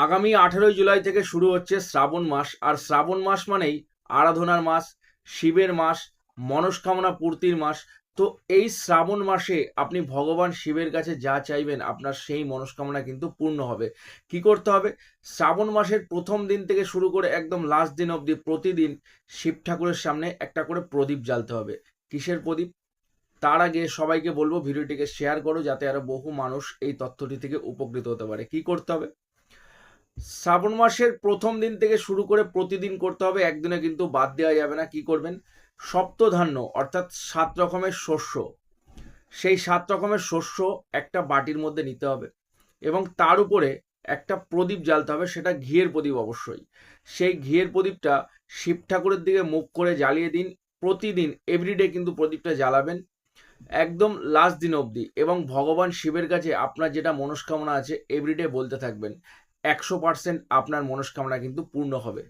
আগামী 18ই জুলাই থেকে শুরু হচ্ছে শ্রাবণ মাস। আর শ্রাবণ মাস মানেই আরাধনার মাস, শিবের মাস, মনস্কামনা পূর্তির মাস। তো এই শ্রাবণ মাসে আপনি ভগবান শিবের কাছে যা চাইবেন আপনার সেই মনস্কামনা কিন্তু পূর্ণ হবে। কি করতে হবে? শ্রাবণ মাসের প্রথম দিন থেকে শুরু করে একদম লাস্ট দিন অবধি প্রতিদিন শিব ঠাকুরের সামনে একটা করে প্রদীপ জ্বালতে হবে। কিসের প্রদীপ? তার আগে সবাইকে বলবো ভিডিওটিকে শেয়ার করো, যাতে আরো বহু মানুষ এই তথ্যটি থেকে উপকৃত হতে পারে। কি করতে হবে? শ্রাবণ মাসের প্রথম দিন থেকে শুরু করে প্রতিদিন করতে হবে, একদিনে কিন্তু বাদ দেওয়া যাবে না। কি করবেন? সপ্তধান্য অর্থাৎ 7 রকমের শস্য, সেই 7 রকমের শস্য একটা বাটির মধ্যে নিতে হবে এবং তার উপরে একটা প্রদীপ জ্বালতে হবে, সেটা ঘিয়ের প্রদীপ অবশ্যই। সেই ঘিয়ের প্রদীপটা শিব ঠাকুরের দিকে মুখ করে জ্বালিয়ে দিন। প্রতিদিন এভরিডে কিন্তু প্রদীপটা জ্বালাবেন একদম লাস্ট দিন অবধি, এবং ভগবান শিবের কাছে আপনার যেটা মনস্কামনা আছে এভরিডে বলতে থাকবেন। 100% আপনার মনস্কামনা কিন্তু পূর্ণ হবে।